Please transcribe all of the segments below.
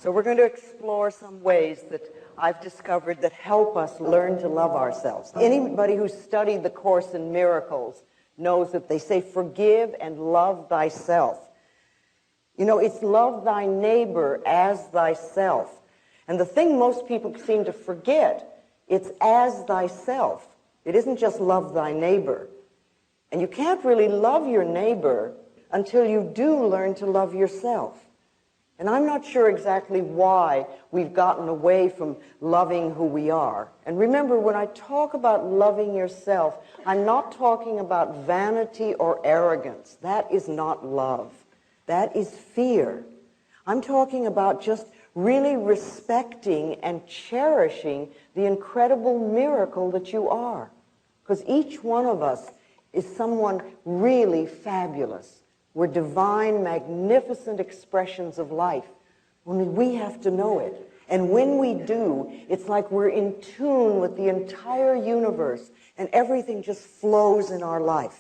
So we're going to explore some ways that I've discovered that help us learn to love ourselves. Anybody who's studied the Course in Miracles knows that they say, forgive and love thyself. You know, it's love thy neighbor as thyself. And the thing most people seem to forget, it's as thyself. It isn't just love thy neighbor. And you can't really love your neighbor until you do learn to love yourself. And I'm not sure exactly why we've gotten away from loving who we are. And remember, when I talk about loving yourself, I'm not talking about vanity or arrogance. That is not love. That is fear. I'm talking about just really respecting and cherishing the incredible miracle that you are. Because each one of us is someone really fabulous. We're divine, magnificent expressions of life. Only we have to know it. And when we do, it's like we're in tune with the entire universe, and everything just flows in our life.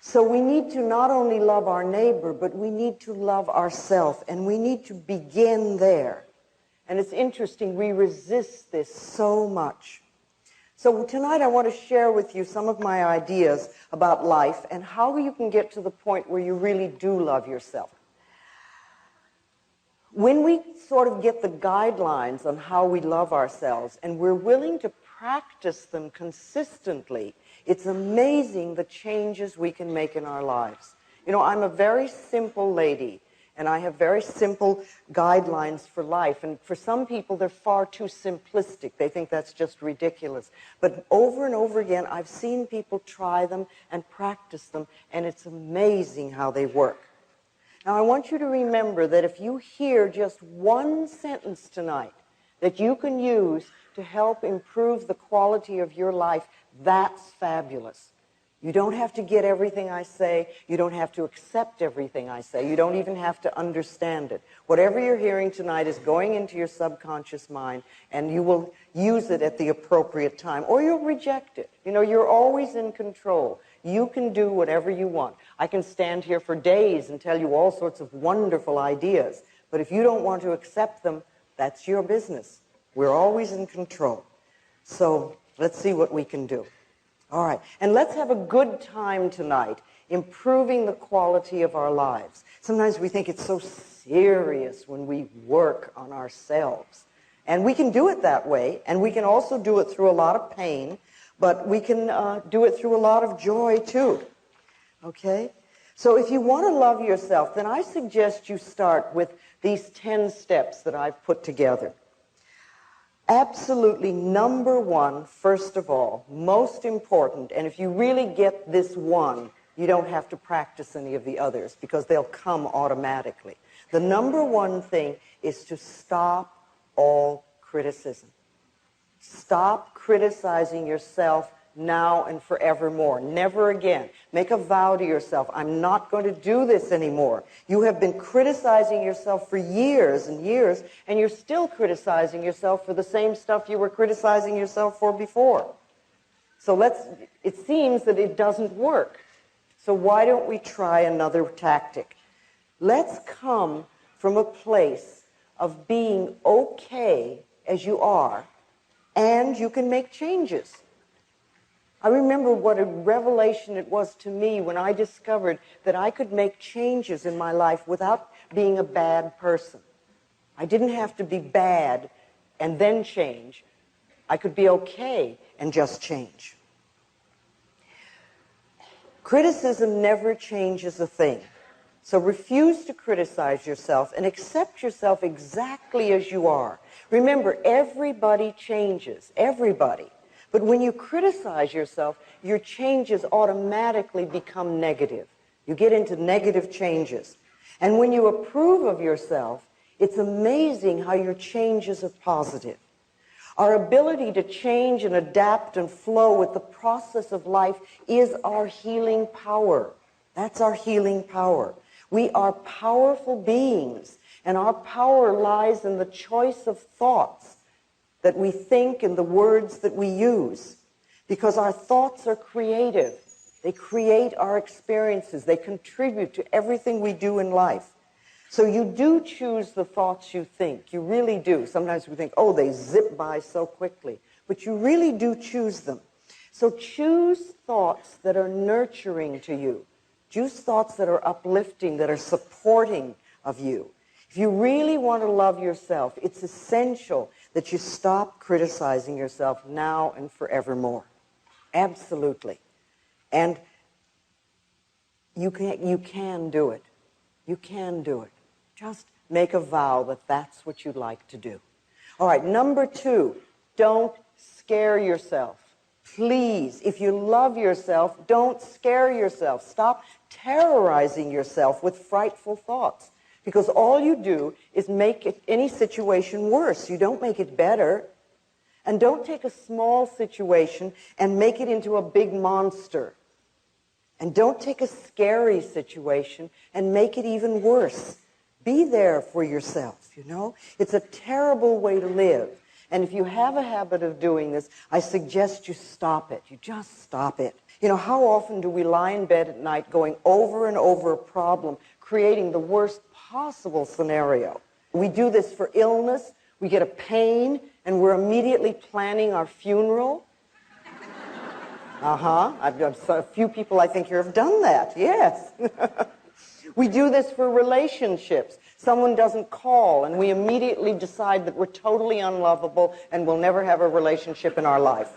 So we need to not only love our neighbor, but we need to love ourselves, and we need to begin there. And it's interesting, we resist this so much. So tonight I want to share with you some of my ideas about life and how you can get to the point where you really do love yourself. When we sort of get the guidelines on how we love ourselves and we're willing to practice them consistently, it's amazing the changes we can make in our lives. You know, I'm a very simple lady, and I have very simple guidelines for life. And for some people, they're far too simplistic. They think that's just ridiculous. But over and over again, I've seen people try them and practice them, and it's amazing how they work. Now, I want you to remember that if you hear just one sentence tonight that you can use to help improve the quality of your life, that's fabulous. You don't have to get everything I say. You don't have to accept everything I say. You don't even have to understand it. Whatever you're hearing tonight is going into your subconscious mind, and you will use it at the appropriate time, or you'll reject it. You know, you're always in control. You can do whatever you want. I can stand here for days and tell you all sorts of wonderful ideas, but if you don't want to accept them, that's your business. We're always in control. So let's see what we can do. All right, and let's have a good time tonight improving the quality of our lives. Sometimes we think it's so serious when we work on ourselves. And we can do it that way, and we can also do it through a lot of pain, but we can do it through a lot of joy too. Okay? So if you want to love yourself, then I suggest you start with these 10 steps that I've put together. Absolutely number one, first of all, most important, and if you really get this one, you don't have to practice any of the others because they'll come automatically. The number one thing is to stop all criticism. Stop criticizing yourself now and forevermore. Never again. Make a vow to yourself, I'm not going to do this anymore. You have been criticizing yourself for years and years, and you're still criticizing yourself for the same stuff you were criticizing yourself for before. So it seems that it doesn't work. So why don't we try another tactic? Let's come from a place of being okay as you are, and you can make changes. I remember what a revelation it was to me when I discovered that I could make changes in my life without being a bad person. I didn't have to be bad and then change. I could be okay and just change. Criticism never changes a thing. So refuse to criticize yourself and accept yourself exactly as you are. Remember, everybody changes. Everybody. But when you criticize yourself, your changes automatically become negative. You get into negative changes. And when you approve of yourself, it's amazing how your changes are positive. Our ability to change and adapt and flow with the process of life is our healing power. That's our healing power. We are powerful beings, and our power lies in the choice of thoughts that we think and the words that we use. Because our thoughts are creative. They create our experiences. They contribute to everything we do in life. So you do choose the thoughts you think. You really do. Sometimes we think, oh, they zip by so quickly. But you really do choose them. So choose thoughts that are nurturing to you. Choose thoughts that are uplifting, that are supporting of you. If you really want to love yourself, it's essential that you stop criticizing yourself now and forevermore. Absolutely. And you can do it. You can do it. Just make a vow that that's what you'd like to do. All right, number 2, don't scare yourself. Please, if you love yourself, don't scare yourself. Stop terrorizing yourself with frightful thoughts, because all you do is make any situation worse. You don't make it better. And don't take a small situation and make it into a big monster. And don't take a scary situation and make it even worse. Be there for yourself, you know? It's a terrible way to live. And if you have a habit of doing this, I suggest you stop it. You just stop it. You know, how often do we lie in bed at night going over and over a problem, creating the worst possible scenario? We do this for illness. We get a pain, and we're immediately planning our funeral. A few people I think here have done that, yes. We do this for relationships. Someone doesn't call, and we immediately decide that we're totally unlovable and we'll never have a relationship in our life.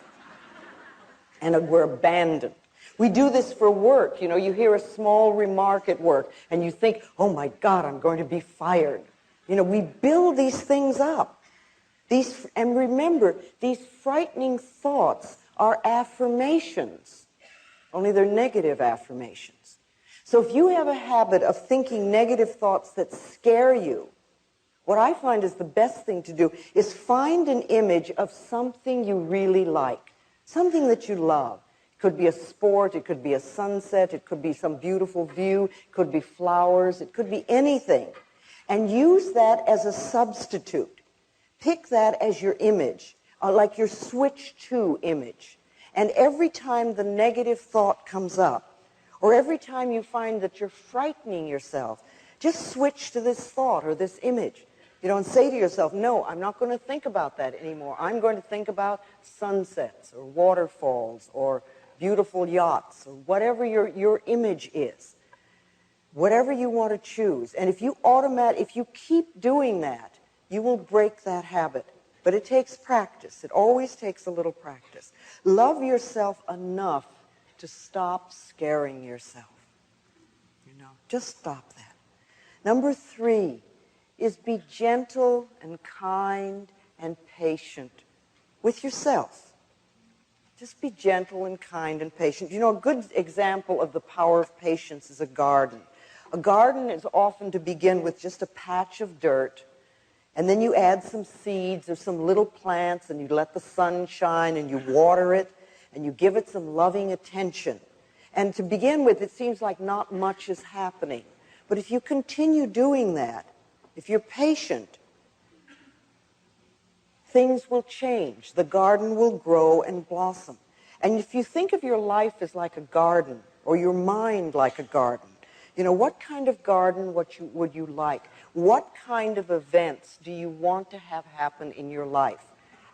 And we're abandoned. We do this for work. You know, you hear a small remark at work, and you think, oh my God, I'm going to be fired. You know, we build these things up. And remember, these frightening thoughts are affirmations, only they're negative affirmations. So if you have a habit of thinking negative thoughts that scare you, what I find is the best thing to do is find an image of something you really like, something that you love. It could be a sport, it could be a sunset, it could be some beautiful view, it could be flowers, it could be anything. And use that as a substitute. Pick that as your image, like your switch to image. And every time the negative thought comes up, or every time you find that you're frightening yourself, just switch to this thought or this image. You know, and say to yourself, no, I'm not going to think about that anymore. I'm going to think about sunsets or waterfalls or beautiful yachts or whatever your image is. Whatever you want to choose. And if you keep doing that, you will break that habit. But it takes practice. It always takes a little practice. Love yourself enough to stop scaring yourself. You know, just stop that. Number 3 is be gentle and kind and patient with yourself. Just be gentle and kind and patient. You know, a good example of the power of patience is a garden. A garden is often to begin with just a patch of dirt, and then you add some seeds or some little plants, and you let the sun shine, and you water it, and you give it some loving attention. And to begin with, it seems like not much is happening. But if you continue doing that, if you're patient, things will change. The garden will grow and blossom. And if you think of your life as like a garden, or your mind like a garden, you know, what kind of garden would you like? What kind of events do you want to have happen in your life?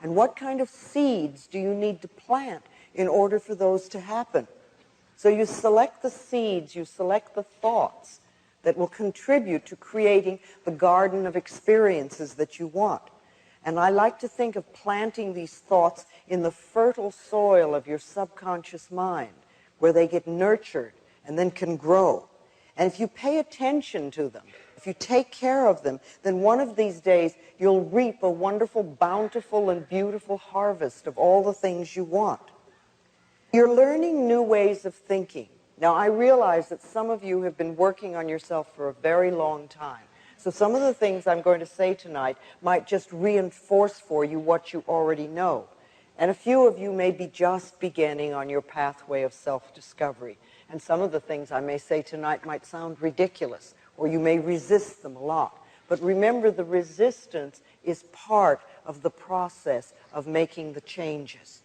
And what kind of seeds do you need to plant in order for those to happen? So you select the seeds, you select the thoughts that will contribute to creating the garden of experiences that you want. And I like to think of planting these thoughts in the fertile soil of your subconscious mind, where they get nurtured and then can grow. And if you pay attention to them, if you take care of them, then one of these days you'll reap a wonderful, bountiful, and beautiful harvest of all the things you want. You're learning new ways of thinking. Now, I realize that some of you have been working on yourself for a very long time. So some of the things I'm going to say tonight might just reinforce for you what you already know. And a few of you may be just beginning on your pathway of self-discovery. And some of the things I may say tonight might sound ridiculous, or you may resist them a lot. But remember, the resistance is part of the process of making the changes.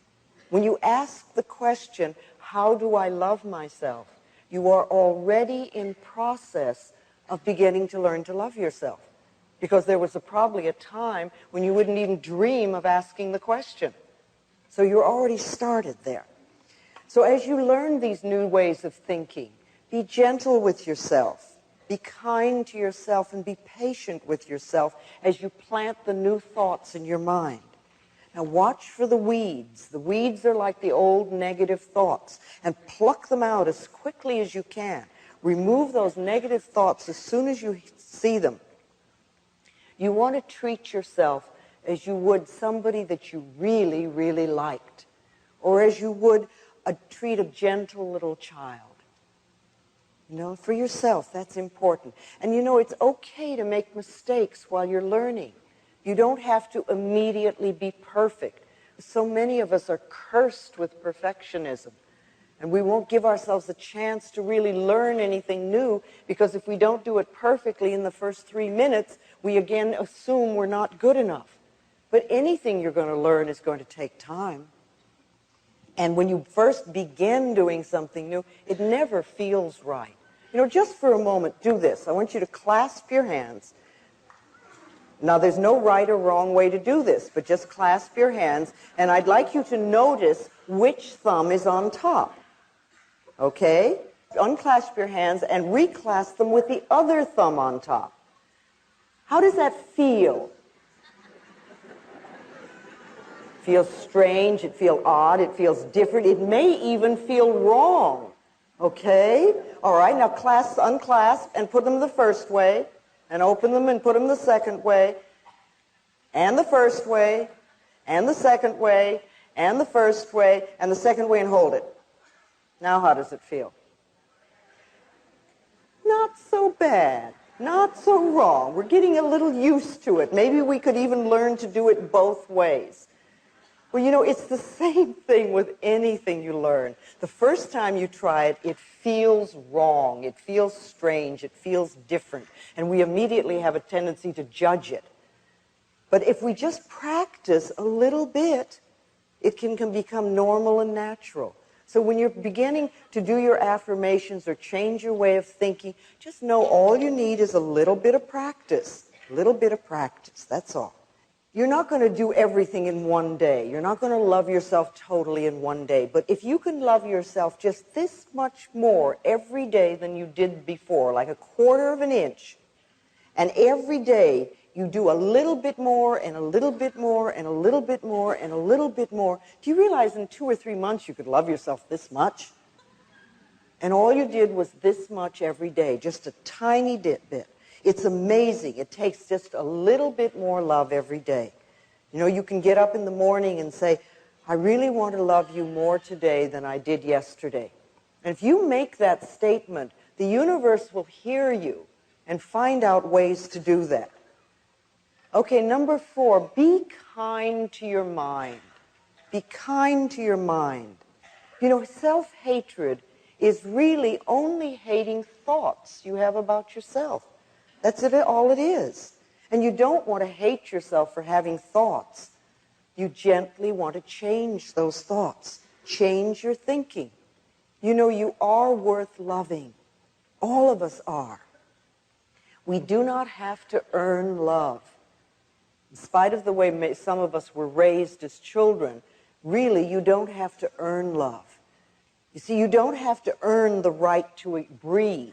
When you ask the question, how do I love myself? You are already in process of beginning to learn to love yourself. Because there was probably a time when you wouldn't even dream of asking the question. So you're already started there. So as you learn these new ways of thinking, be gentle with yourself, be kind to yourself, and be patient with yourself as you plant the new thoughts in your mind. Now watch for the weeds. The weeds are like the old negative thoughts, and pluck them out as quickly as you can. Remove those negative thoughts as soon as you see them. You want to treat yourself as you would somebody that you really, really liked, or as you would treat a gentle little child. You know, for yourself, that's important. And you know, it's okay to make mistakes while you're learning. You don't have to immediately be perfect. So many of us are cursed with perfectionism. And we won't give ourselves a chance to really learn anything new, because if we don't do it perfectly in the first 3 minutes, we again assume we're not good enough. But anything you're going to learn is going to take time. And when you first begin doing something new, it never feels right. You know, just for a moment, do this. I want you to clasp your hands. Now, there's no right or wrong way to do this, but just clasp your hands, and I'd like you to notice which thumb is on top. Okay? Unclasp your hands and reclasp them with the other thumb on top. How does that feel? It feels strange, it feels odd, it feels different, it may even feel wrong. Okay? All right, now unclasp and put them the first way, and open them and put them the second way, and the first way, and the second way, and the first way, and the second way, and hold it. Now how does it feel? Not so bad. Not so wrong. We're getting a little used to it. Maybe we could even learn to do it both ways. Well, you know, it's the same thing with anything you learn. The first time you try it, it feels wrong. It feels strange. It feels different. And we immediately have a tendency to judge it. But if we just practice a little bit, it can become normal and natural. So when you're beginning to do your affirmations or change your way of thinking, just know all you need is a little bit of practice. A little bit of practice, that's all. You're not going to do everything in one day. You're not going to love yourself totally in one day. But if you can love yourself just this much more every day than you did before, like a quarter of an inch, and every day you do a little bit more and a little bit more and a little bit more and a little bit more, do you realize in 2 or 3 months you could love yourself this much? And all you did was this much every day, just a tiny bit. It's amazing. It takes just a little bit more love every day. You know, you can get up in the morning and say, I really want to love you more today than I did yesterday. And if you make that statement, the universe will hear you and find out ways to do that. Okay, number 4, be kind to your mind. Be kind to your mind. You know, self-hatred is really only hating thoughts you have about yourself. That's all it is. And you don't want to hate yourself for having thoughts. You gently want to change those thoughts. Change your thinking. You know, you are worth loving. All of us are. We do not have to earn love. In spite of the way some of us were raised as children, really, you don't have to earn love. You see, you don't have to earn the right to breathe.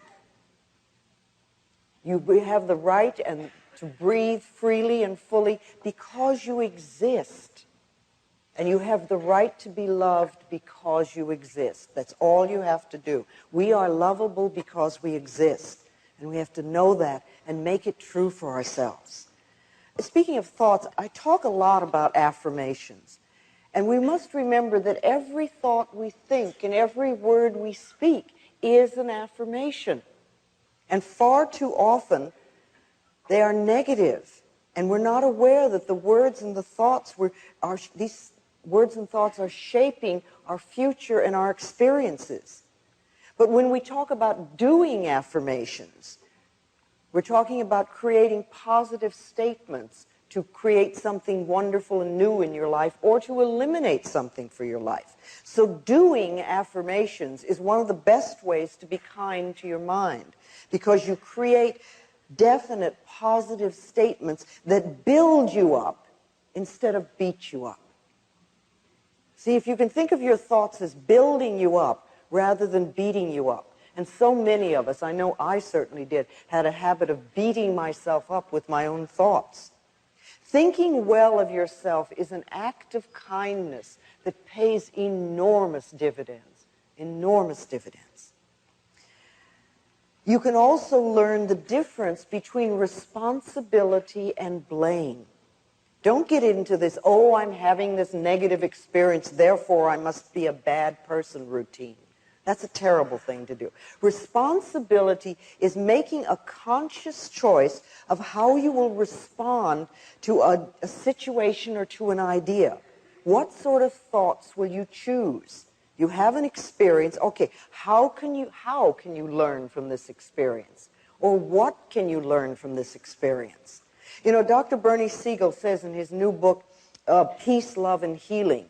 You have the right to breathe freely and fully because you exist. And you have the right to be loved because you exist. That's all you have to do. We are lovable because we exist. And we have to know that and make it true for ourselves. Speaking of thoughts, I talk a lot about affirmations. And we must remember that every thought we think and every word we speak is an affirmation. And far too often, they are negative. And we're not aware that the words and the thoughts these words and thoughts are shaping our future and our experiences. But when we talk about doing affirmations, we're talking about creating positive statements to create something wonderful and new in your life or to eliminate something for your life. So doing affirmations is one of the best ways to be kind to your mind, because you create definite positive statements that build you up instead of beat you up. See, if you can think of your thoughts as building you up rather than beating you up. And so many of us, I know I certainly did, had a habit of beating myself up with my own thoughts. Thinking well of yourself is an act of kindness that pays enormous dividends, enormous dividends. You can also learn the difference between responsibility and blame. Don't get into this, oh, I'm having this negative experience, therefore I must be a bad person routine. That's a terrible thing to do. Responsibility is making a conscious choice of how you will respond to a situation or to an idea. What sort of thoughts will you choose? You have an experience. Okay, how can you learn from this experience? Or what can you learn from this experience? You know, Dr. Bernie Siegel says in his new book, Peace, Love, and Healing,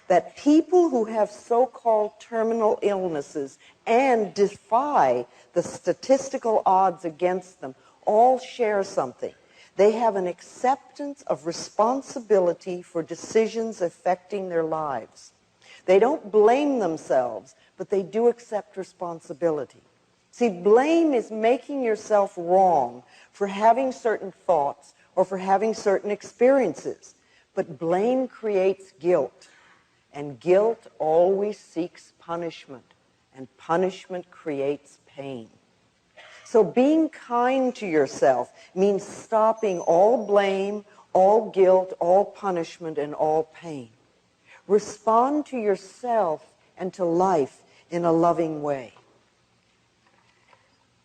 that people who have so-called terminal illnesses and defy the statistical odds against them all share something. They have an acceptance of responsibility for decisions affecting their lives. They don't blame themselves, but they do accept responsibility. See, blame is making yourself wrong for having certain thoughts or for having certain experiences. But blame creates guilt. And guilt always seeks punishment, and punishment creates pain. So being kind to yourself means stopping all blame, all guilt, all punishment, and all pain. Respond to yourself and to life in a loving way.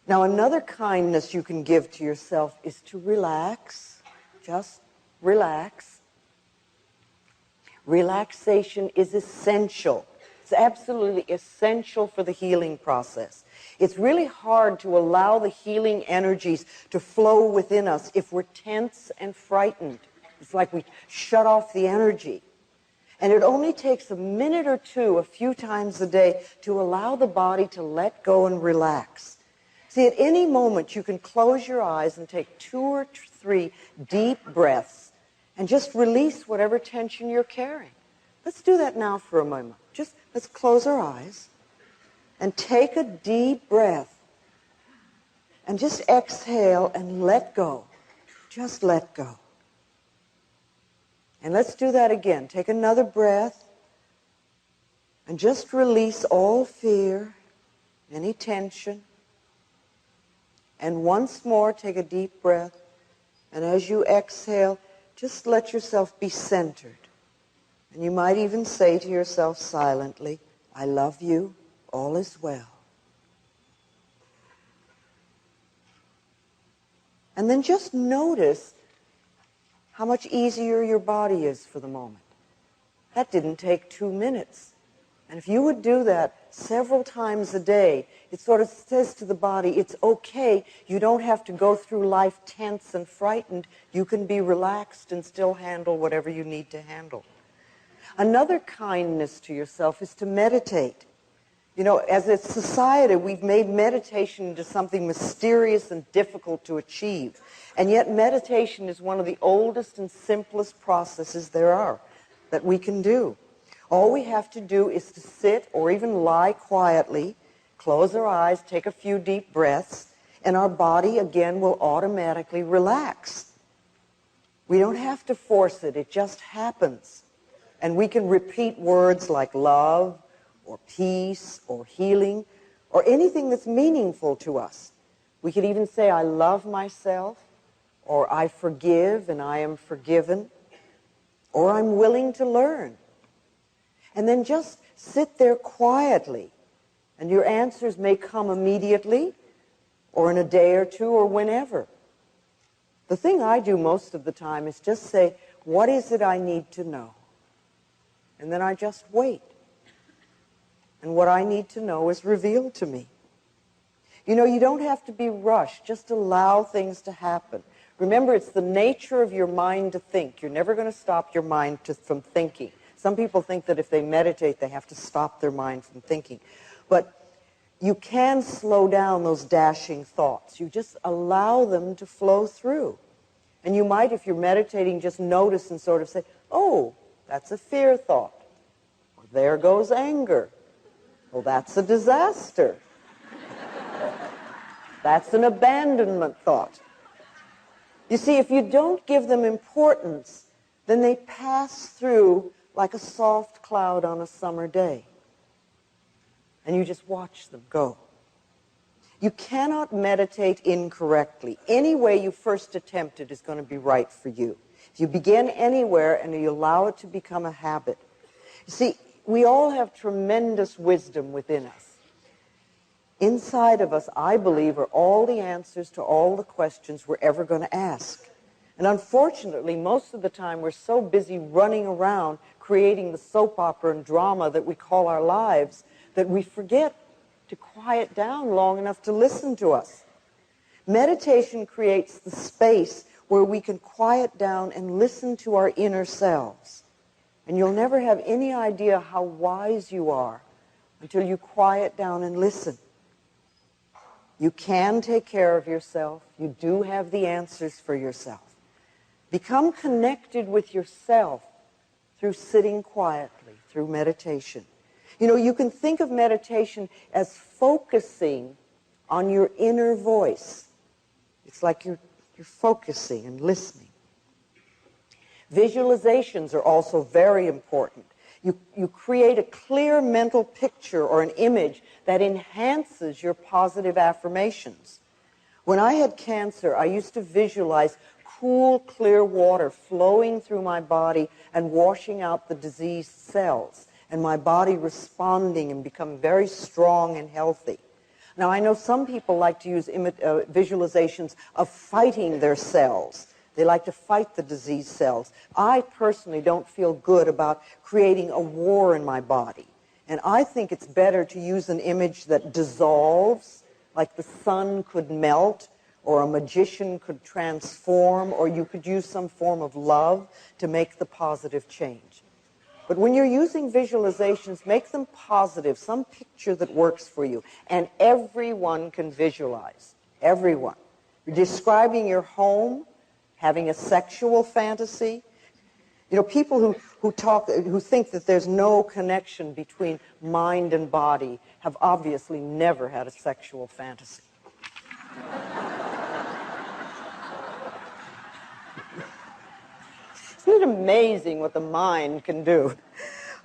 Now, another kindness you can give to yourself is to relax. Just relax. Relaxation is essential. It's absolutely essential for the healing process. It's really hard to allow the healing energies to flow within us if we're tense and frightened. It's like we shut off the energy. And it only takes a minute or two, a few times a day, to allow the body to let go and relax. See, at any moment you can close your eyes and take 2 or 3 deep breaths and just release whatever tension you're carrying. Let's do that now for a moment. Just let's close our eyes and take a deep breath and just exhale and let go. Just let go. And let's do that again. Take another breath and just release all fear, any tension. And once more, take a deep breath. And as you exhale, just let yourself be centered. And you might even say to yourself silently, I love you, all is well. And then just notice how much easier your body is for the moment. That didn't take 2 minutes. And if you would do that several times a day, it sort of says to the body, it's okay, you don't have to go through life tense and frightened. You can be relaxed and still handle whatever you need to handle. Another kindness to yourself is to meditate. You know, as a society, we've made meditation into something mysterious and difficult to achieve. And yet meditation is one of the oldest and simplest processes there are that we can do. All we have to do is to sit or even lie quietly, close our eyes, take a few deep breaths, and our body again will automatically relax. We don't have to force it, it just happens. And we can repeat words like love, or peace, or healing, or anything that's meaningful to us. We could even say, I love myself, or I forgive and I am forgiven, or I'm willing to learn. And then just sit there quietly, and your answers may come immediately, or in a day or two, or whenever. The thing I do most of the time is just say, what is it I need to know? And then I just wait. And what I need to know is revealed to me. You know, you don't have to be rushed. Just allow things to happen. Remember, it's the nature of your mind to think. You're never going to stop your mind from thinking. Some people think that if they meditate, they have to stop their mind from thinking. But you can slow down those dashing thoughts. You just allow them to flow through. And you might, if you're meditating, just notice and sort of say, oh, that's a fear thought. Or there goes anger. Well, that's a disaster. That's an abandonment thought. You see, if you don't give them importance, then they pass through like a soft cloud on a summer day. And you just watch them go. You cannot meditate incorrectly. Any way you first attempt it is going to be right for you. If you begin anywhere and you allow it to become a habit. You see, we all have tremendous wisdom within us. Inside of us, I believe, are all the answers to all the questions we're ever going to ask. And unfortunately, most of the time, we're so busy running around creating the soap opera and drama that we call our lives that we forget to quiet down long enough to listen to us. Meditation creates the space where we can quiet down and listen to our inner selves. And you'll never have any idea how wise you are until you quiet down and listen. You can take care of yourself. You do have the answers for yourself. Become connected with yourself through sitting quietly, through meditation. You know, you can think of meditation as focusing on your inner voice. It's like you're focusing and listening. Visualizations are also very important. You create a clear mental picture or an image that enhances your positive affirmations. When I had cancer, I used to visualize cool, clear water flowing through my body and washing out the diseased cells, and my body responding and becoming very strong and healthy. Now, I know some people like to use visualizations of fighting their cells. They like to fight the diseased cells. I personally don't feel good about creating a war in my body. And I think it's better to use an image that dissolves, like the sun could melt, or a magician could transform, or you could use some form of love to make the positive change. But when you're using visualizations, make them positive, some picture that works for you. And everyone can visualize. Everyone. You're describing your home, having a sexual fantasy. You know, people who think that there's no connection between mind and body have obviously never had a sexual fantasy. Isn't it amazing what the mind can do?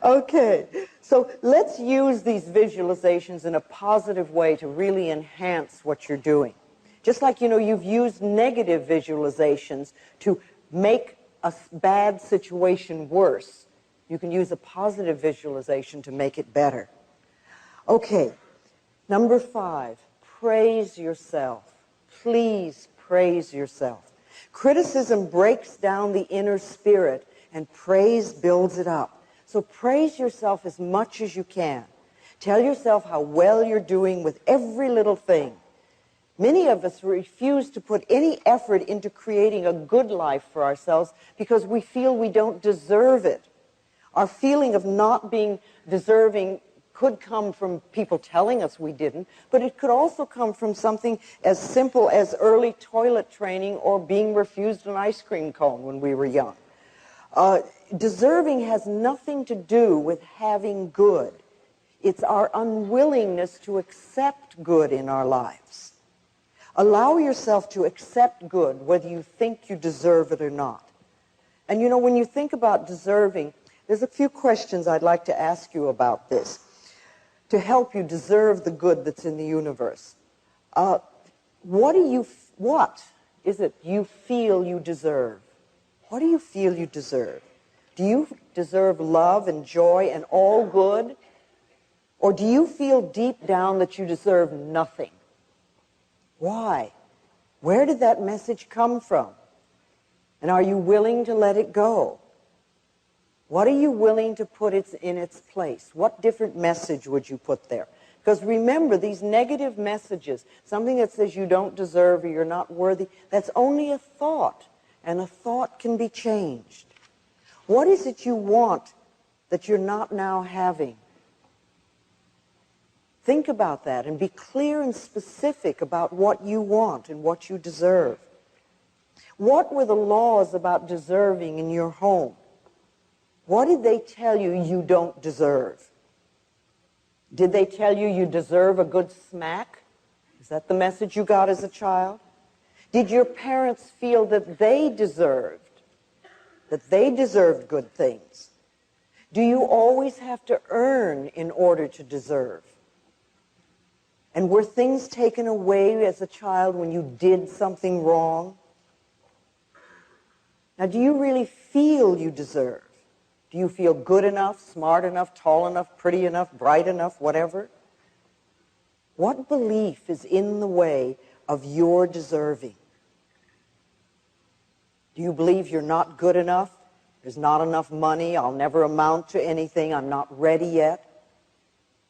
Okay, so let's use these visualizations in a positive way to really enhance what you're doing. Just like, you know, you've used negative visualizations to make a bad situation worse, you can use a positive visualization to make it better. Okay, number 5, praise yourself. Please praise yourself. Criticism breaks down the inner spirit, and praise builds it up. So praise yourself as much as you can. Tell yourself how well you're doing with every little thing. Many of us refuse to put any effort into creating a good life for ourselves because we feel we don't deserve it. Our feeling of not being deserving could come from people telling us we didn't, but it could also come from something as simple as early toilet training or being refused an ice cream cone when we were young. Deserving has nothing to do with having good. It's our unwillingness to accept good in our lives. Allow yourself to accept good, whether you think you deserve it or not. And you know, when you think about deserving, there's a few questions I'd like to ask you about this to help you deserve the good that's in the universe. What is it you feel you deserve? What do you feel you deserve? Do you deserve love and joy and all good? Or do you feel deep down that you deserve nothing? Why? Where did that message come from? And are you willing to let it go? What are you willing to put in its place? What different message would you put there? Because remember, these negative messages, something that says you don't deserve or you're not worthy, that's only a thought, and a thought can be changed. What is it you want that you're not now having? Think about that and be clear and specific about what you want and what you deserve. What were the laws about deserving in your home? What did they tell you you don't deserve? Did they tell you you deserve a good smack? Is that the message you got as a child? Did your parents feel that they deserved good things? Do you always have to earn in order to deserve? And were things taken away as a child when you did something wrong? Now, do you really feel you deserve? Do you feel good enough, smart enough, tall enough, pretty enough, bright enough, whatever? What belief is in the way of your deserving? Do you believe you're not good enough? There's not enough money. I'll never amount to anything. I'm not ready yet.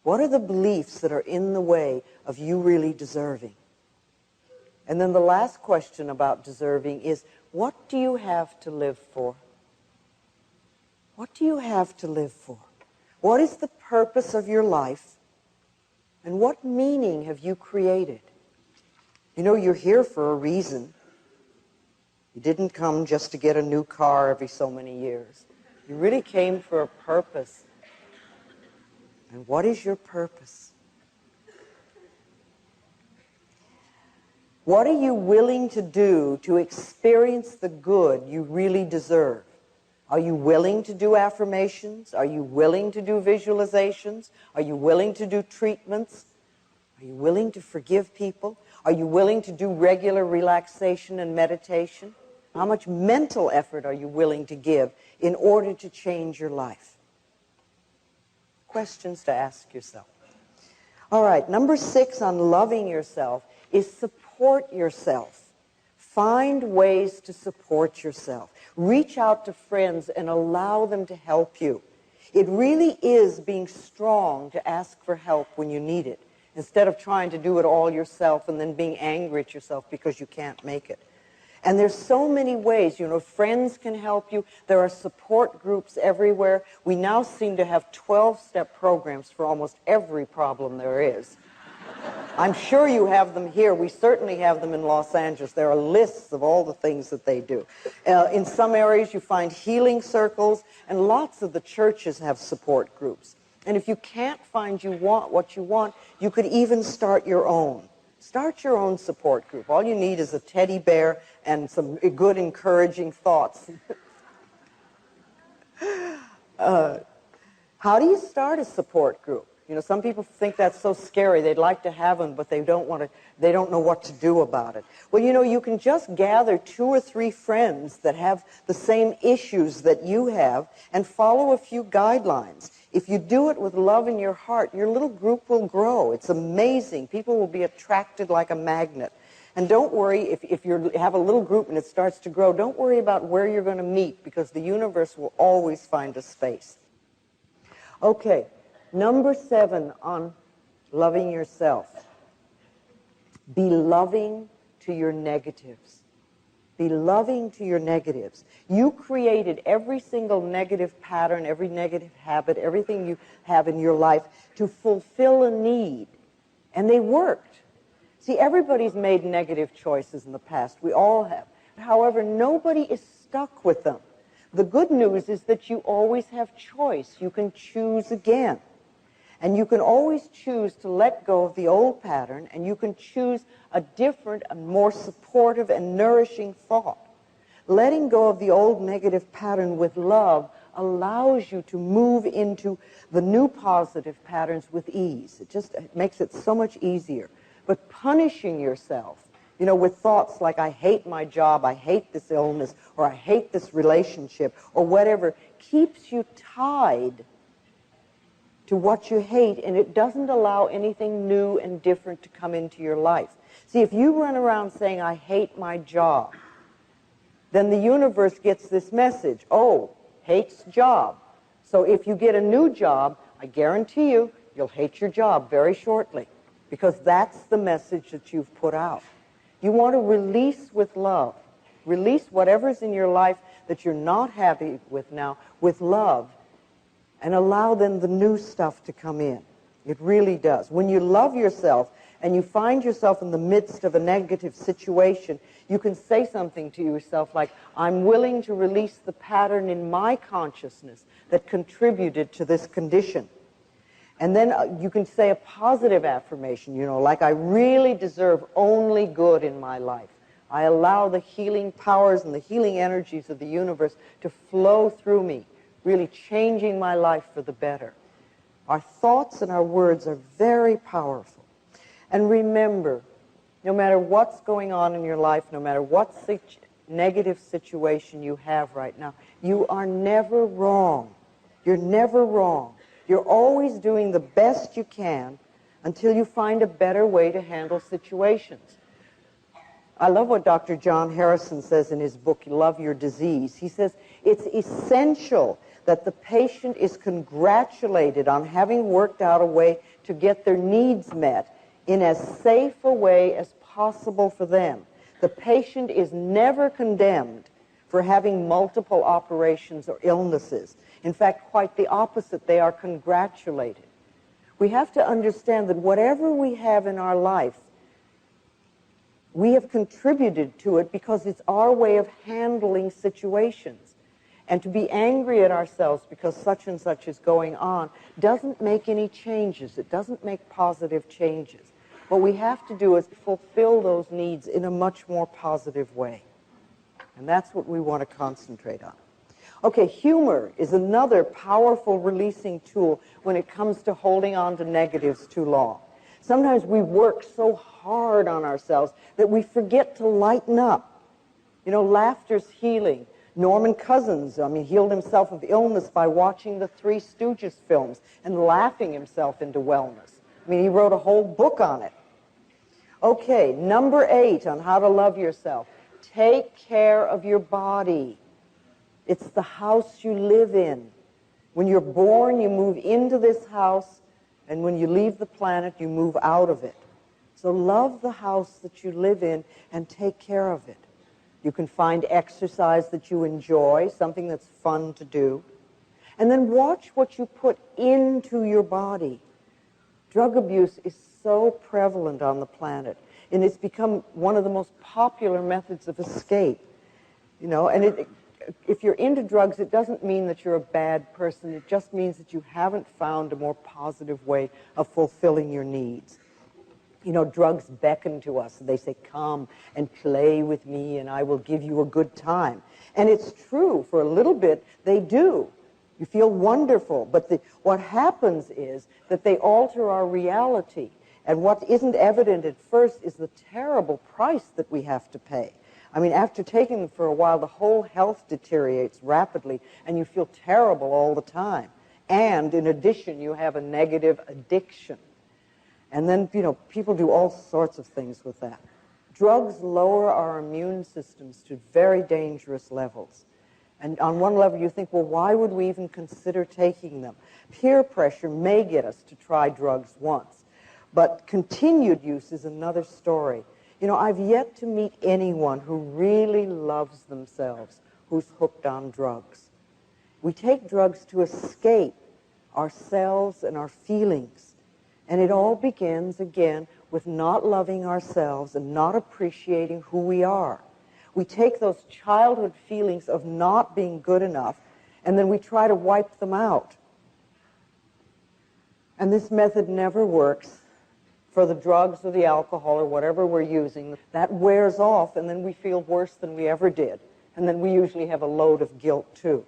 What are the beliefs that are in the way of you really deserving? And then the last question about deserving is, what do you have to live for? What do you have to live for? What is the purpose of your life? And what meaning have you created? You know, you're here for a reason. You didn't come just to get a new car every so many years. You really came for a purpose. And what is your purpose? What are you willing to do to experience the good you really deserve? Are you willing to do affirmations? Are you willing to do visualizations? Are you willing to do treatments? Are you willing to forgive people? Are you willing to do regular relaxation and meditation? How much mental effort are you willing to give in order to change your life? Questions to ask yourself. All right, number 6 on loving yourself is support yourself. Find ways to support yourself. Reach out to friends and allow them to help you. It really is being strong to ask for help when you need it, instead of trying to do it all yourself and then being angry at yourself because you can't make it. And there's so many ways. You know, friends can help you. There are support groups everywhere. We now seem to have 12-step programs for almost every problem there is. I'm sure you have them here. We certainly have them in Los Angeles. There are lists of all the things that they do. In some areas, you find healing circles, and lots of the churches have support groups. And if you can't find what you want, you could even start your own. Start your own support group. All you need is a teddy bear and some good, encouraging thoughts. How do you start a support group? You know, some people think that's so scary. They'd like to have them, but they don't know what to do about it. Well, you know, you can just gather 2 or 3 friends that have the same issues that you have and follow a few guidelines. If you do it with love in your heart, your little group will grow. It's amazing. People will be attracted like a magnet. And don't worry, if you have a little group and it starts to grow, don't worry about where you're going to meet, because the universe will always find a space. Okay. Number 7 on loving yourself. Be loving to your negatives. Be loving to your negatives. You created every single negative pattern, every negative habit, everything you have in your life to fulfill a need. And they worked. See, everybody's made negative choices in the past. We all have. However, nobody is stuck with them. The good news is that you always have choice. You can choose again. And you can always choose to let go of the old pattern, and you can choose a different and more supportive and nourishing thought. Letting go of the old negative pattern with love allows you to move into the new positive patterns with ease. It makes it so much easier. But punishing yourself, you know, with thoughts like, I hate my job, I hate this illness, or I hate this relationship, or whatever, keeps you tied to what you hate, and it doesn't allow anything new and different to come into your life. See, if you run around saying, I hate my job, then the universe gets this message, oh, hates job. So if you get a new job, I guarantee you, You'll hate your job very shortly because that's the message that you've put out. You want to release with love. Release whatever's in your life that you're not happy with now with love, and allow then the new stuff to come in. It really does. When you love yourself and you find yourself in the midst of a negative situation, you can say something to yourself like, I'm willing to release the pattern in my consciousness that contributed to this condition. And then you can say a positive affirmation, like I really deserve only good in my life. I allow the healing powers and the healing energies of the universe to flow through me, really changing my life for the better. Our thoughts and our words are very powerful. And remember, no matter what's going on in your life, no matter what negative situation you have right now, you are never wrong. You're never wrong. You're always doing the best you can until you find a better way to handle situations. I love what Dr. John Harrison says in his book, Love Your Disease. He says, it's essential that the patient is congratulated on having worked out a way to get their needs met in as safe a way as possible for them. The patient is never condemned for having multiple operations or illnesses. In fact, quite the opposite. They are congratulated. We have to understand that whatever we have in our life, we have contributed to it because it's our way of handling situations. And to be angry at ourselves because such and such is going on doesn't make any changes. It doesn't make positive changes. What we have to do is fulfill those needs in a much more positive way. And that's what we want to concentrate on. Okay, humor is another powerful releasing tool when it comes to holding on to negatives too long. Sometimes we work so hard on ourselves that we forget to lighten up. Laughter's healing. Norman Cousins, healed himself of illness by watching the Three Stooges films and laughing himself into wellness. He wrote a whole book on it. Okay, number 8 on how to love yourself. Take care of your body. It's the house you live in. When you're born, you move into this house, and when you leave the planet, you move out of it. So love the house that you live in and take care of it. You can find exercise that you enjoy, something that's fun to do. And then watch what you put into your body. Drug abuse is so prevalent on the planet, and it's become one of the most popular methods of escape. If you're into drugs, it doesn't mean that you're a bad person. It just means that you haven't found a more positive way of fulfilling your needs. Drugs beckon to us. They say, come and play with me and I will give you a good time. And it's true. For a little bit, they do. You feel wonderful. But what happens is that they alter our reality. And what isn't evident at first is the terrible price that we have to pay. After taking them for a while, the whole health deteriorates rapidly and you feel terrible all the time. And in addition, you have a negative addiction. And then, people do all sorts of things with that. Drugs lower our immune systems to very dangerous levels. And on one level, you think, well, why would we even consider taking them? Peer pressure may get us to try drugs once. But continued use is another story. I've yet to meet anyone who really loves themselves who's hooked on drugs. We take drugs to escape ourselves and our feelings. And it all begins, again, with not loving ourselves and not appreciating who we are. We take those childhood feelings of not being good enough, and then we try to wipe them out. And this method never works for the drugs or the alcohol or whatever we're using. That wears off, and then we feel worse than we ever did. And then we usually have a load of guilt, too.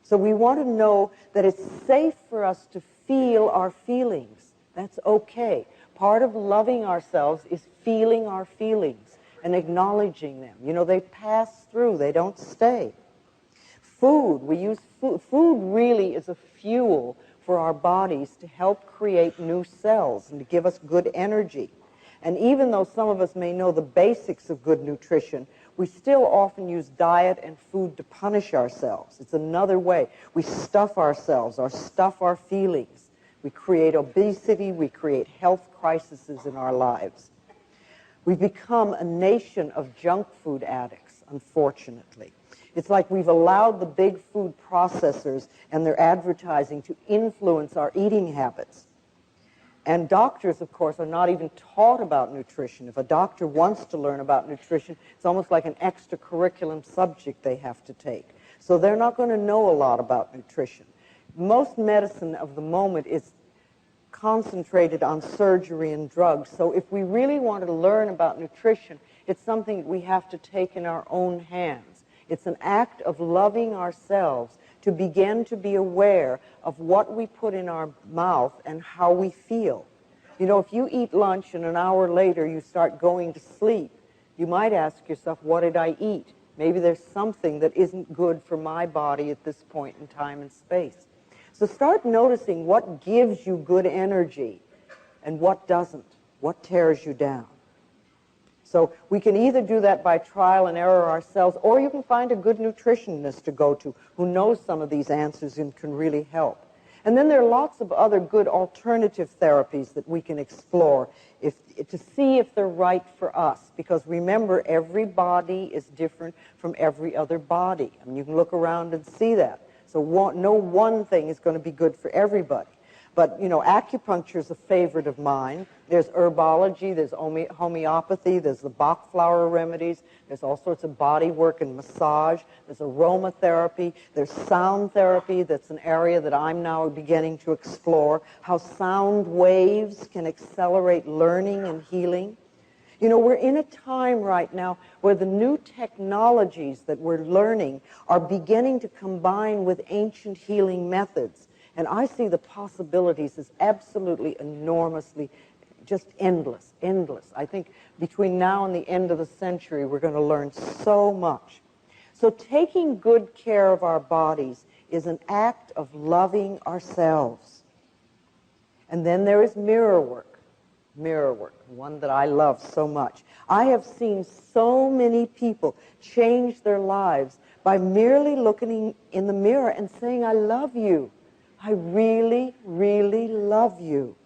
So we want to know that it's safe for us to feel our feelings. That's okay. Part of loving ourselves is feeling our feelings and acknowledging them. They pass through. They don't stay. Food. We use food. Food really is a fuel for our bodies to help create new cells and to give us good energy. And even though some of us may know the basics of good nutrition, we still often use diet and food to punish ourselves. It's another way. We stuff ourselves or stuff our feelings We create obesity. We create health crises in our lives. We've become a nation of junk food addicts, unfortunately. It's like we've allowed the big food processors and their advertising to influence our eating habits. And doctors, of course, are not even taught about nutrition. If a doctor wants to learn about nutrition, it's almost like an extracurriculum subject they have to take. So they're not going to know a lot about nutrition. Most medicine of the moment is concentrated on surgery and drugs. So if we really want to learn about nutrition, it's something we have to take in our own hands. It's an act of loving ourselves to begin to be aware of what we put in our mouth and how we feel. You know, if you eat lunch and an hour later you start going to sleep, you might ask yourself, what did I eat? Maybe there's something that isn't good for my body at this point in time and space. So start noticing what gives you good energy and what doesn't, what tears you down. So we can either do that by trial and error ourselves, or you can find a good nutritionist to go to who knows some of these answers and can really help. And then there are lots of other good alternative therapies that we can explore to see if they're right for us. Because remember, every body is different from every other body. I mean, you can look around and see that. So no one thing is going to be good for everybody. But, you know, acupuncture is a favorite of mine. There's herbology, there's homeopathy, there's the Bach flower remedies, there's all sorts of body work and massage, there's aromatherapy, there's sound therapy. That's an area that I'm now beginning to explore, how sound waves can accelerate learning and healing. You know, we're in a time right now where the new technologies that we're learning are beginning to combine with ancient healing methods. And I see the possibilities as absolutely enormously, just endless, endless. I think between now and the end of the century, we're going to learn so much. So taking good care of our bodies is an act of loving ourselves. And then there is mirror work, one that I love so much. I have seen so many people change their lives by merely looking in the mirror and saying, I love you. I really, really love you.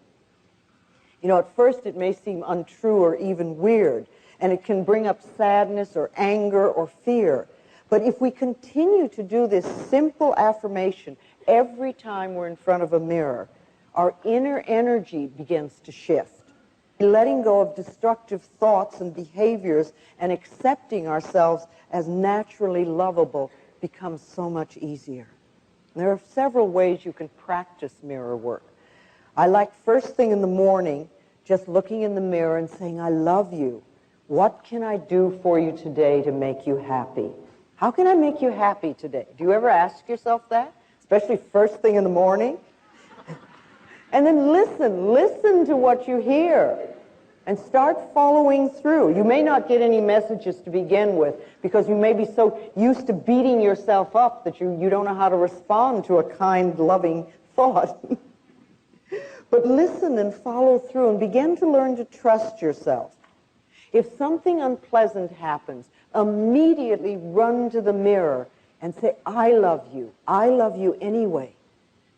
You know, at first it may seem untrue or even weird, and it can bring up sadness or anger or fear. But if we continue to do this simple affirmation every time we're in front of a mirror, our inner energy begins to shift. Letting go of destructive thoughts and behaviors and accepting ourselves as naturally lovable becomes so much easier. There are several ways you can practice mirror work. I like first thing in the morning, just looking in the mirror and saying, I love you. What can I do for you today to make you happy? How can I make you happy today? Do you ever ask yourself that? Especially first thing in the morning? And then listen to what you hear. And start following through. You may not get any messages to begin with because you may be so used to beating yourself up that you don't know how to respond to a kind, loving thought. But listen and follow through and begin to learn to trust yourself. If something unpleasant happens, immediately run to the mirror and say, I love you anyway.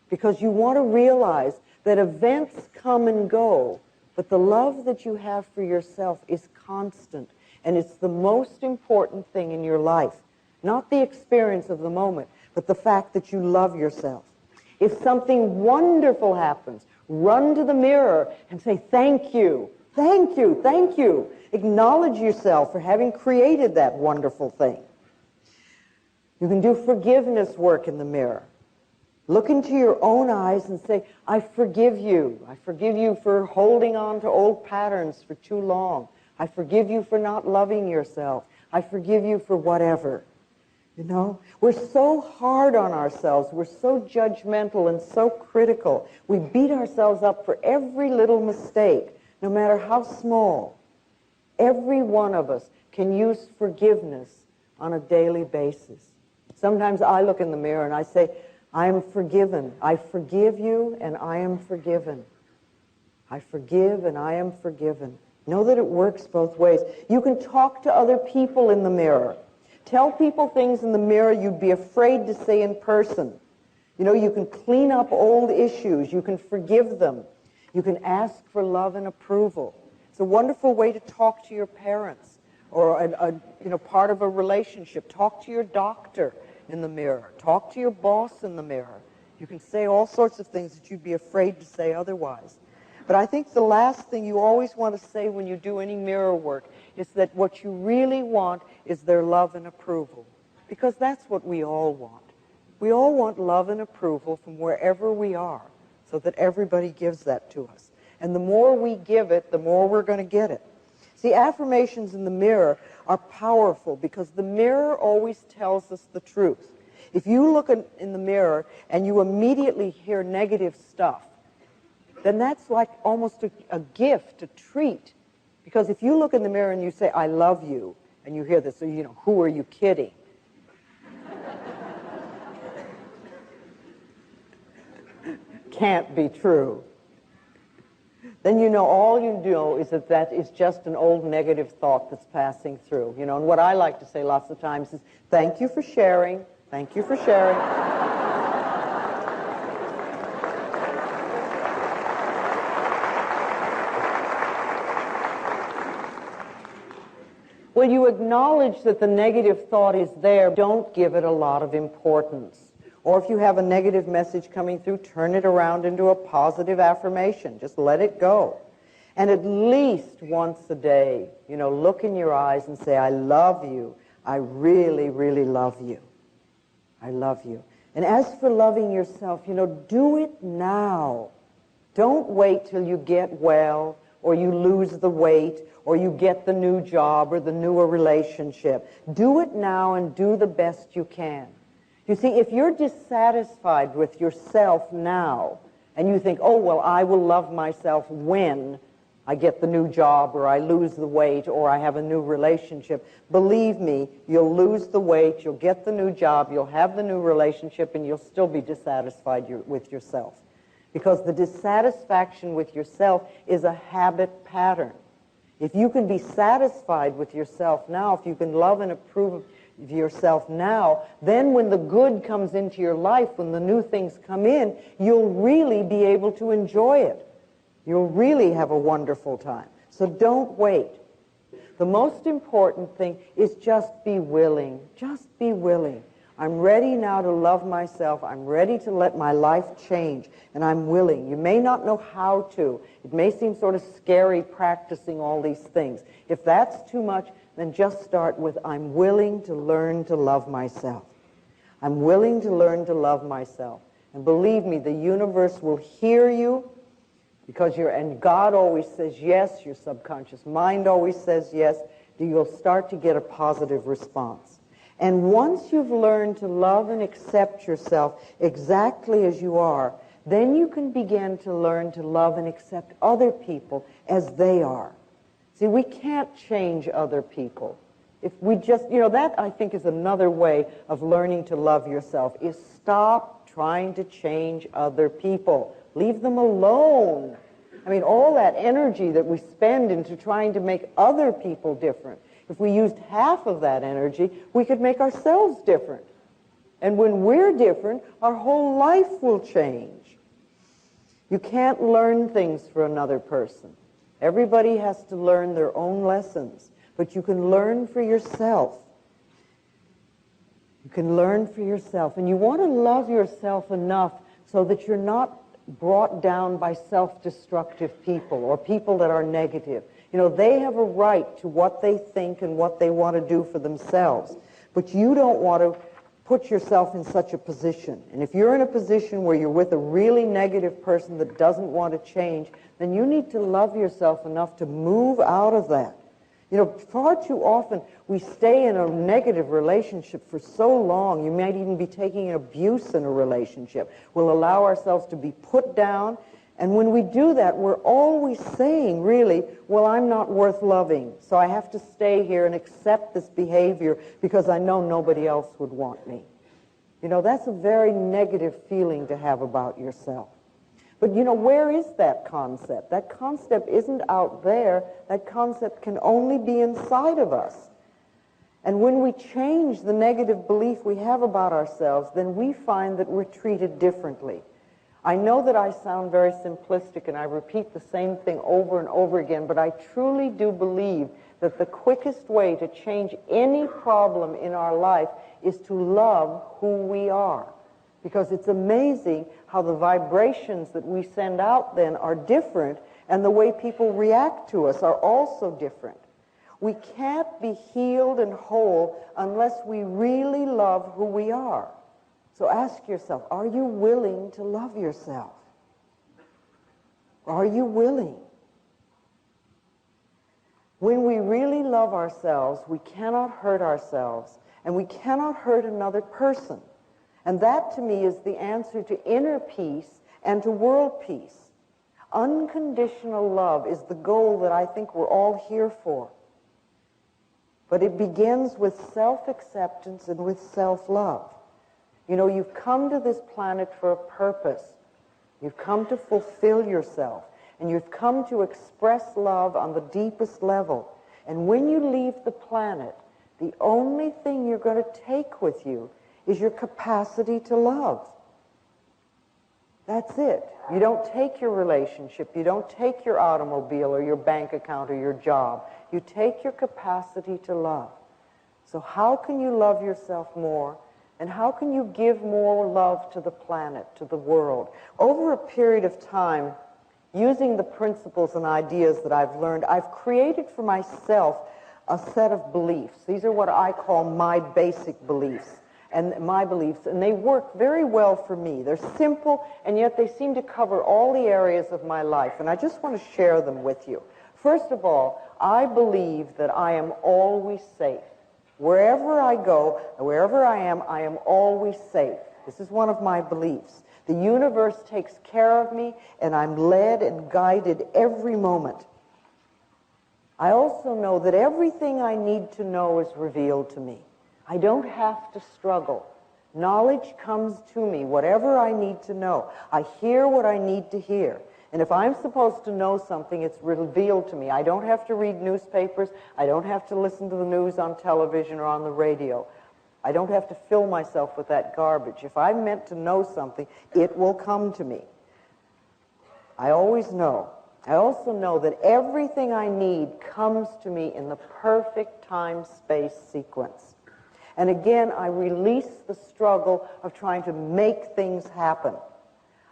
Because you want to realize that events come and go, but the love that you have for yourself is constant, and it's the most important thing in your life. Not the experience of the moment, but the fact that you love yourself. If something wonderful happens, run to the mirror and say, thank you, thank you, thank you. Acknowledge yourself for having created that wonderful thing. You can do forgiveness work in the mirror. Look into your own eyes and say, I forgive you. I forgive you for holding on to old patterns for too long. I forgive you for not loving yourself. I forgive you for whatever. You know, we're so hard on ourselves. We're so judgmental and so critical. We beat ourselves up for every little mistake, no matter how small. Every one of us can use forgiveness on a daily basis. Sometimes I look in the mirror and I say, I am forgiven. I forgive you and I am forgiven. I forgive and I am forgiven. Know that it works both ways. You can talk to other people in the mirror. Tell people things in the mirror you'd be afraid to say in person. You know, you can clean up old issues. You can forgive them. You can ask for love and approval. It's a wonderful way to talk to your parents or part of a relationship. Talk to your doctor in the mirror. Talk to your boss in the mirror. You can say all sorts of things that you'd be afraid to say otherwise. But I think the last thing you always want to say when you do any mirror work is that what you really want is their love and approval. Because that's what we all want. We all want love and approval from wherever we are, so that everybody gives that to us. And the more we give it, the more we're going to get it. See, affirmations in the mirror are powerful because the mirror always tells us the truth. If you look in the mirror and you immediately hear negative stuff, then that's like almost a gift, a treat. Because if you look in the mirror and you say, I love you, and you hear this, who are you kidding? Can't be true. Then all you know is that is just an old negative thought that's passing through. And what I like to say lots of times is, thank you for sharing, thank you for sharing. When you acknowledge that the negative thought is there, don't give it a lot of importance. Or if you have a negative message coming through, turn it around into a positive affirmation. Just let it go. And at least once a day, look in your eyes and say, I love you. I really, really love you. I love you. And as for loving yourself, do it now. Don't wait till you get well, or you lose the weight, or you get the new job or the newer relationship. Do it now and do the best you can. You see, if you're dissatisfied with yourself now, and you think, oh, well, I will love myself when I get the new job, or I lose the weight, or I have a new relationship, believe me, you'll lose the weight, you'll get the new job, you'll have the new relationship, and you'll still be dissatisfied with yourself. Because the dissatisfaction with yourself is a habit pattern. If you can be satisfied with yourself now, if you can love and approve of yourself now, then when the good comes into your life, when the new things come in, you'll really be able to enjoy it. You'll really have a wonderful time. So don't wait. The most important thing is just be willing. Just be willing. I'm ready now to love myself. I'm ready to let my life change, and I'm willing. You may not know how to. It may seem sort of scary practicing all these things. If that's too much, then just start with, I'm willing to learn to love myself. I'm willing to learn to love myself. And believe me, the universe will hear you, and God always says yes, your subconscious mind always says yes, you'll start to get a positive response. And once you've learned to love and accept yourself exactly as you are, then you can begin to learn to love and accept other people as they are. See, we can't change other people. If we just, that I think is another way of learning to love yourself, is stop trying to change other people. Leave them alone. I mean, all that energy that we spend into trying to make other people different, if we used half of that energy, we could make ourselves different. And when we're different, our whole life will change. You can't learn things for another person. Everybody has to learn their own lessons, but you can learn for yourself. You can learn for yourself. And you want to love yourself enough so that you're not brought down by self-destructive people or people that are negative. They have a right to what they think and what they want to do for themselves. But you don't want to put yourself in such a position. And if you're in a position where you're with a really negative person that doesn't want to change, then you need to love yourself enough to move out of that. Far too often we stay in a negative relationship for so long. You might even be taking abuse in a relationship. We'll allow ourselves to be put down. And when we do that, we're always saying, really, well, I'm not worth loving, so I have to stay here and accept this behavior because I know nobody else would want me. That's a very negative feeling to have about yourself. But, where is that concept? That concept isn't out there. That concept can only be inside of us. And when we change the negative belief we have about ourselves, then we find that we're treated differently. I know that I sound very simplistic and I repeat the same thing over and over again, but I truly do believe that the quickest way to change any problem in our life is to love who we are. Because it's amazing how the vibrations that we send out then are different, and the way people react to us are also different. We can't be healed and whole unless we really love who we are. So ask yourself, are you willing to love yourself? Are you willing? When we really love ourselves, we cannot hurt ourselves, and we cannot hurt another person. And that, to me, is the answer to inner peace and to world peace. Unconditional love is the goal that I think we're all here for. But it begins with self-acceptance and with self-love. You know, you've come to this planet for a purpose. You've come to fulfill yourself. And you've come to express love on the deepest level. And when you leave the planet, the only thing you're going to take with you is your capacity to love. That's it. You don't take your relationship. You don't take your automobile or your bank account or your job. You take your capacity to love. So how can you love yourself more? And how can you give more love to the planet, to the world? Over a period of time, using the principles and ideas that I've learned, I've created for myself a set of beliefs. These are what I call my basic beliefs. And my beliefs, and they work very well for me. They're simple, and yet they seem to cover all the areas of my life, and I just want to share them with you. First of all, I believe that I am always safe. Wherever I go, wherever I am always safe. This is one of my beliefs. The universe takes care of me, and I'm led and guided every moment. I also know that everything I need to know is revealed to me. I don't have to struggle. Knowledge comes to me, whatever I need to know. I hear what I need to hear. And if I'm supposed to know something, it's revealed to me. I don't have to read newspapers. I don't have to listen to the news on television or on the radio. I don't have to fill myself with that garbage. If I'm meant to know something, it will come to me. I always know. I also know that everything I need comes to me in the perfect time-space sequence. And again, I release the struggle of trying to make things happen.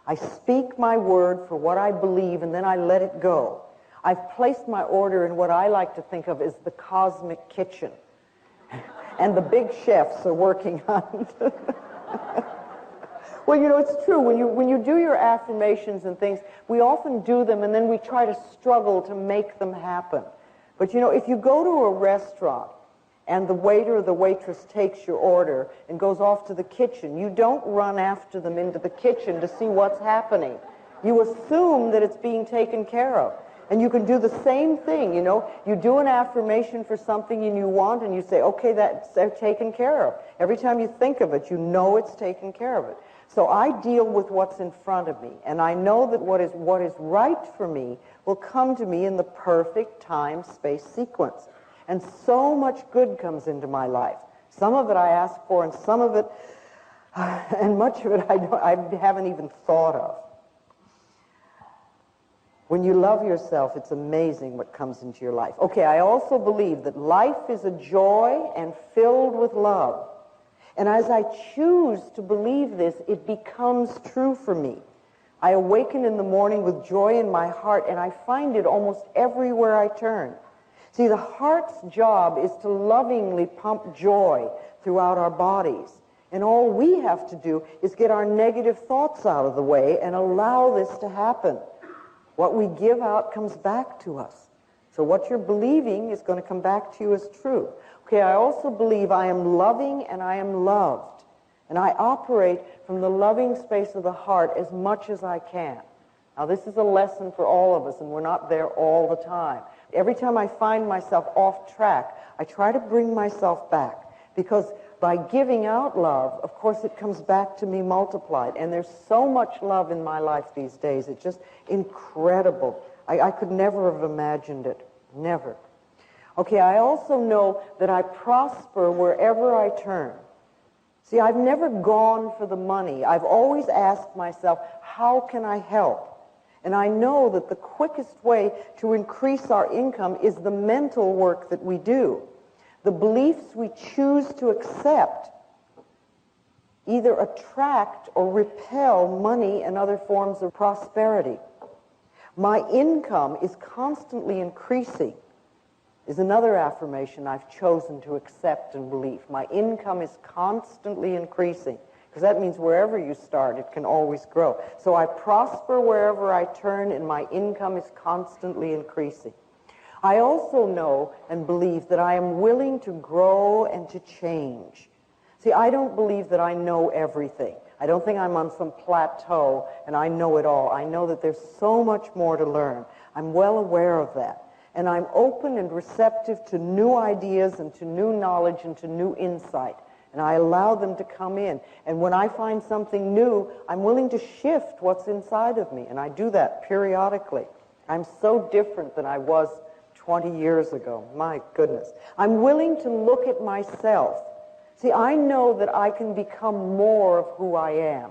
I speak my word for what I believe, and then I let it go. I've placed my order in what I like to think of as the cosmic kitchen. And the big chefs are working on it. Well, you know, it's true. When you do your affirmations and things, we often do them, and then we try to struggle to make them happen. But, you know, if you go to a restaurant, and the waiter or the waitress takes your order and goes off to the kitchen, you don't run after them into the kitchen to see what's happening. You assume that it's being taken care of. And you can do the same thing, you know. You do an affirmation for something and you want, and you say, okay, that's taken care of. Every time you think of it, you know it's taken care of it. So I deal with what's in front of me, and I know that what is right for me will come to me in the perfect time-space sequence. And so much good comes into my life. Some of it I ask for, and some of it, and much of it I haven't even thought of. When you love yourself, it's amazing what comes into your life. Okay, I also believe that life is a joy and filled with love. And as I choose to believe this, it becomes true for me. I awaken in the morning with joy in my heart, and I find it almost everywhere I turn. See, the heart's job is to lovingly pump joy throughout our bodies. And all we have to do is get our negative thoughts out of the way and allow this to happen. What we give out comes back to us. So what you're believing is going to come back to you as true. Okay, I also believe I am loving and I am loved. And I operate from the loving space of the heart as much as I can. Now, this is a lesson for all of us, and we're not there all the time. Every time I find myself off track, I try to bring myself back, because by giving out love, of course, it comes back to me multiplied. And there's so much love in my life these days. It's just incredible. I could never have imagined it. Never. Okay, I also know that I prosper wherever I turn. See, I've never gone for the money. I've always asked myself, how can I help? And I know that the quickest way to increase our income is the mental work that we do. The beliefs we choose to accept either attract or repel money and other forms of prosperity. My income is constantly increasing is another affirmation I've chosen to accept and believe. My income is constantly increasing, because that means wherever you start, it can always grow. So I prosper wherever I turn, and my income is constantly increasing. I also know and believe that I am willing to grow and to change. See, I don't believe that I know everything. I don't think I'm on some plateau and I know it all. I know that there's so much more to learn. I'm well aware of that. And I'm open and receptive to new ideas and to new knowledge and to new insight. And I allow them to come in. And when I find something new, I'm willing to shift what's inside of me. And I do that periodically. I'm so different than I was 20 years ago. My goodness. I'm willing to look at myself. See, I know that I can become more of who I am.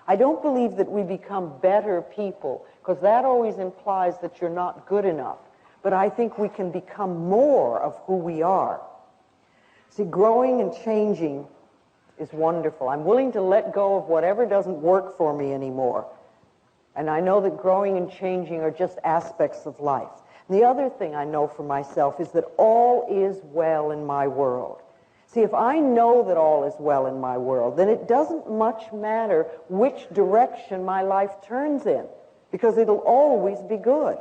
I don't believe that we become better people, because that always implies that you're not good enough. But I think we can become more of who we are. See, growing and changing is wonderful. I'm willing to let go of whatever doesn't work for me anymore. And I know that growing and changing are just aspects of life. And the other thing I know for myself is that all is well in my world. See, if I know that all is well in my world, then it doesn't much matter which direction my life turns in, because it'll always be good.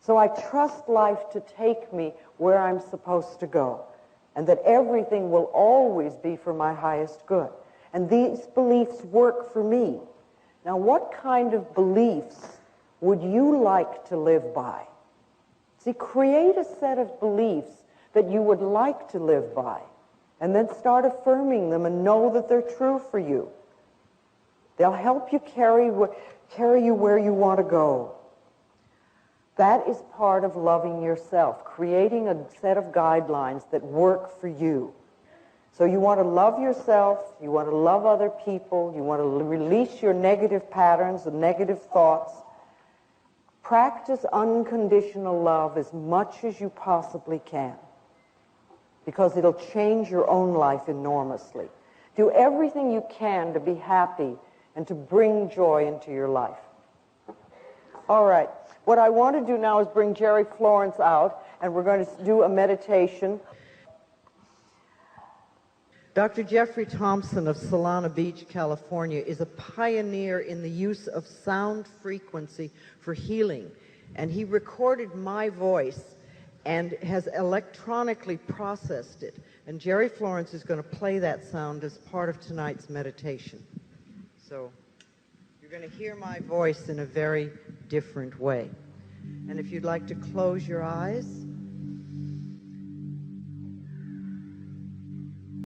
So I trust life to take me where I'm supposed to go, and that everything will always be for my highest good. And these beliefs work for me. Now, what kind of beliefs would you like to live by? See, create a set of beliefs that you would like to live by, and then start affirming them and know that they're true for you. They'll help you carry you where you want to go. That is part of loving yourself, creating a set of guidelines that work for you. So you want to love yourself, you want to love other people, you want to release your negative patterns and negative thoughts. Practice unconditional love as much as you possibly can, because it'll change your own life enormously. Do everything you can to be happy and to bring joy into your life. All right. What I want to do now is bring Jerry Florence out, and we're going to do a meditation. Dr. Jeffrey Thompson of Solana Beach, California, is a pioneer in the use of sound frequency for healing. And he recorded my voice and has electronically processed it. And Jerry Florence is going to play that sound as part of tonight's meditation. So you're going to hear my voice in a very different way. And if you'd like to close your eyes